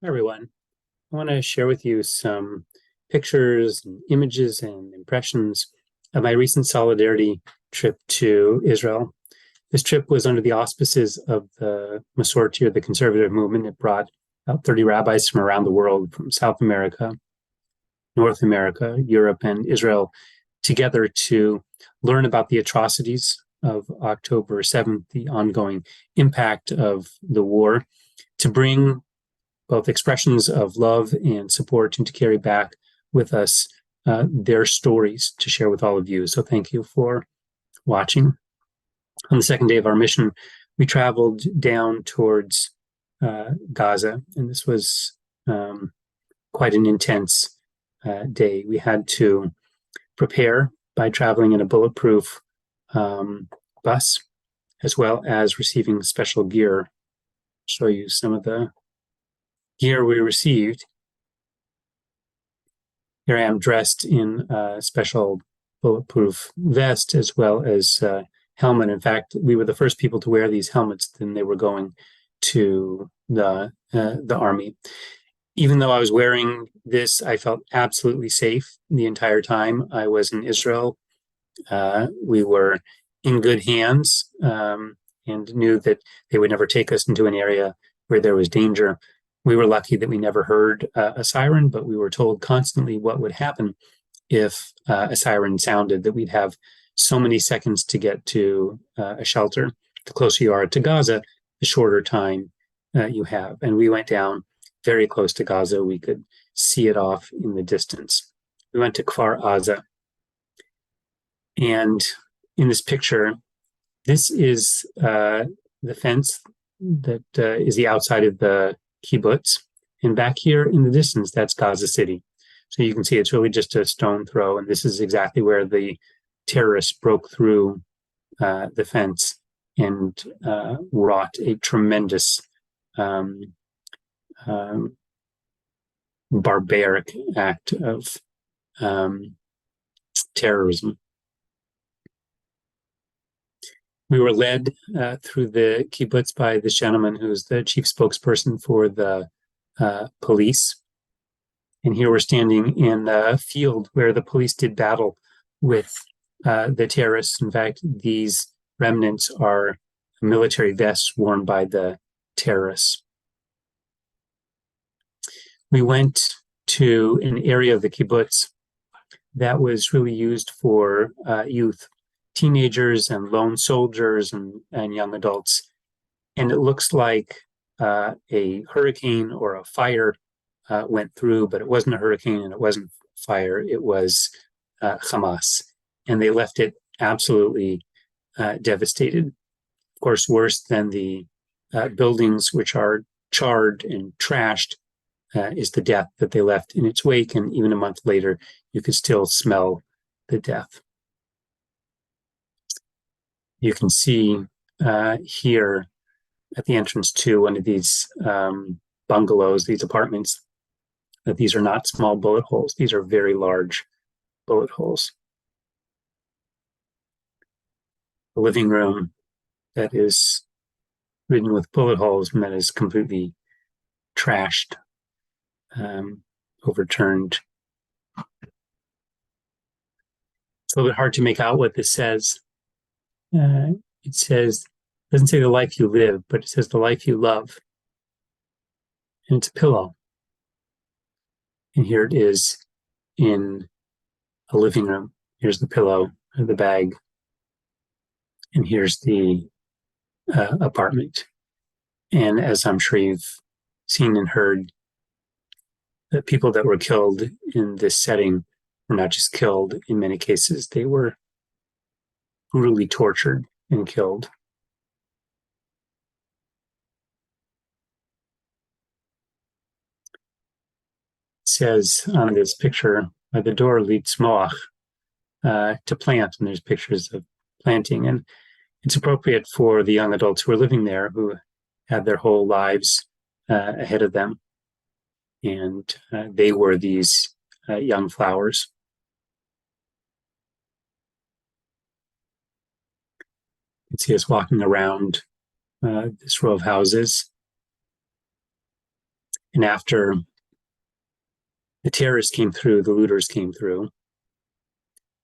Hi, everyone. I want to share with you some pictures and images and impressions of my recent solidarity trip to Israel. This trip was under the auspices of the Masorti, or the conservative movement. It brought about 30 rabbis from around the world, from South America, North America, Europe, and Israel, together to learn about the atrocities of October 7th, the ongoing impact of the war, to bring both expressions of love and support, and to carry back with us their stories to share with all of you. So thank you for watching. On the second day of our mission, we traveled down towards Gaza, and this was quite an intense day. We had to prepare by traveling in a bulletproof bus, as well as receiving special gear. I'll show you some of the gear we received. Here I am dressed in a special bulletproof vest, as well as helmet. In fact, we were the first people to wear these helmets. Then they were going to the army. Even though I was wearing this, I felt absolutely safe the entire time I was in Israel. We were in good hands, and knew that they would never take us into an area where there was danger. We were lucky that we never heard a siren, but we were told constantly what would happen if a siren sounded, that we'd have so many seconds to get to a shelter. The closer you are to Gaza, the shorter time you have. And we went down very close to Gaza. We could see it off in the distance. We went to Kfar Aza. And in this picture, this is the fence that is the outside of the kibbutz. And back here in the distance, that's Gaza City. So you can see it's really just a stone throw. And this is exactly where the terrorists broke through the fence and wrought a tremendous barbaric act of terrorism. We were led through the kibbutz by this gentleman who's the chief spokesperson for the police. And here we're standing in a field where the police did battle with the terrorists. In fact, these remnants are military vests worn by the terrorists. We went to an area of the kibbutz that was really used for youth, teenagers and lone soldiers and young adults. And it looks like a hurricane or a fire went through, but it wasn't a hurricane and it wasn't fire. It was Hamas. And they left it absolutely devastated. Of course, worse than the buildings, which are charred and trashed, is the death that they left in its wake. And even a month later, you could still smell the death. You can see here at the entrance to one of these bungalows, these apartments, that these are not small bullet holes. These are very large bullet holes. A living room that is ridden with bullet holes and that is completely trashed, overturned. It's a little bit hard to make out what this says. It says, it doesn't say the life you live, but it says the life you love. And it's a pillow. And here it is in a living room. Here's the pillow, the bag. And here's the apartment. And as I'm sure you've seen and heard, the people that were killed in this setting were not just killed. In many cases, they were brutally tortured and killed. It says on this picture, by the door leads moach, to plant, and there's pictures of planting. And it's appropriate for the young adults who are living there, who had their whole lives ahead of them. And they were these young flowers. You can see us walking around this row of houses. And after the terrorists came through, the looters came through.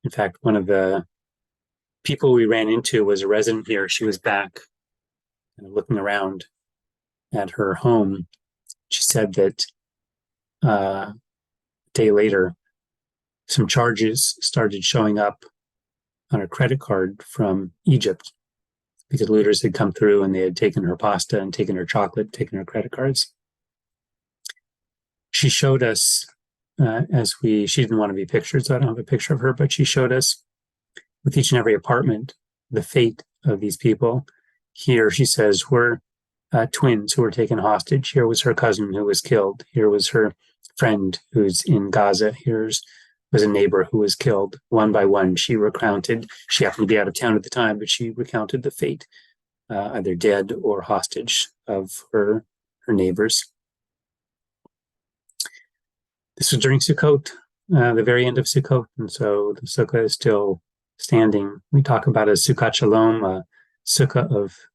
In fact, one of the people we ran into was a resident here. She was back looking around at her home. She said that a day later, some charges started showing up on her credit card from Egypt because looters had come through and they had taken her pasta and taken her chocolate, taken her credit cards. She showed us she didn't want to be pictured, so I don't have a picture of her, but she showed us with each and every apartment the fate of these people. Here, she says, were twins who were taken hostage. Here was her cousin who was killed. Here was her friend who's in Gaza. Here's was a neighbor who was killed. One by one, she recounted. She happened to be out of town at the time, but she recounted the fate, either dead or hostage, of her neighbors. This was during Sukkot, the very end of Sukkot, and so the sukkah is still standing. We talk about a Sukkot Shalom, a sukkah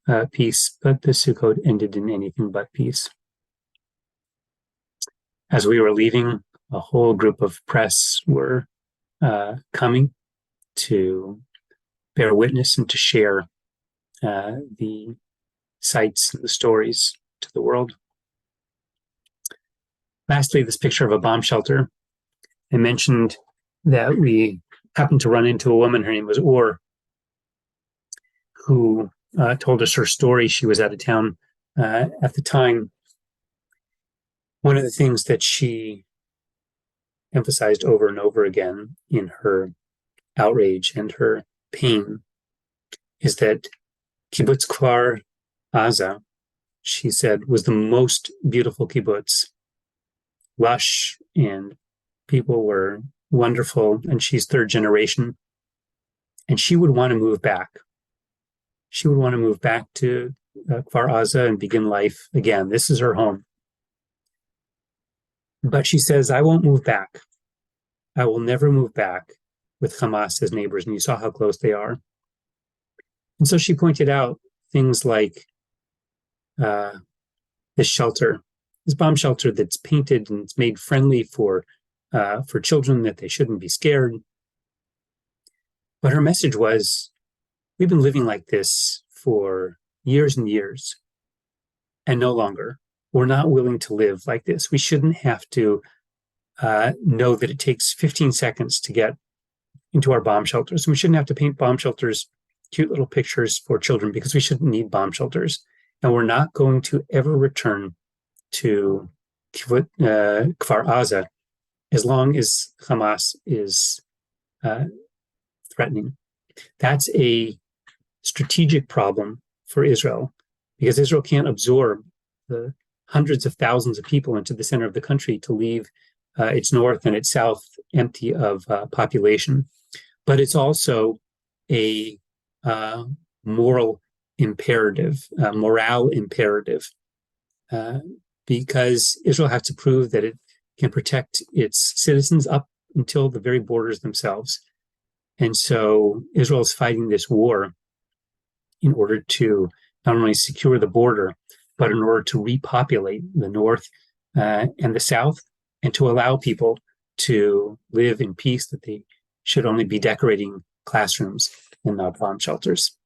of peace, but the Sukkot ended in anything but peace. As we were leaving, a whole group of press were coming to bear witness and to share the sights and the stories to the world. Lastly, this picture of a bomb shelter. I mentioned that we happened to run into a woman, her name was Or, who told us her story. She was out of town at the time. One of the things that she emphasized over and over again in her outrage and her pain is that kibbutz Kfar Aza, she said, was the most beautiful kibbutz. Lush, and people were wonderful, and she's third generation, and she would want to move back. She would want to move back to Kfar Aza and begin life again. This is her home. But she says, I won't move back. I will never move back with Hamas as neighbors, and you saw how close they are. And so she pointed out things like this shelter, this bomb shelter that's painted and it's made friendly for children, that they shouldn't be scared. But her message was, we've been living like this for years and years, and no longer. We're not willing to live like this. We shouldn't have to know that it takes 15 seconds to get into our bomb shelters. We shouldn't have to paint bomb shelters, cute little pictures for children, because we shouldn't need bomb shelters. And we're not going to ever return to Kfar Aza as long as Hamas is threatening. That's a strategic problem for Israel, because Israel can't absorb the hundreds of thousands of people into the center of the country to leave its north and its south empty of population. But it's also a morale imperative, because Israel has to prove that it can protect its citizens up until the very borders themselves. And so Israel is fighting this war in order to not only secure the border, but in order to repopulate the north and the south, and to allow people to live in peace, that they should only be decorating classrooms and not bomb shelters.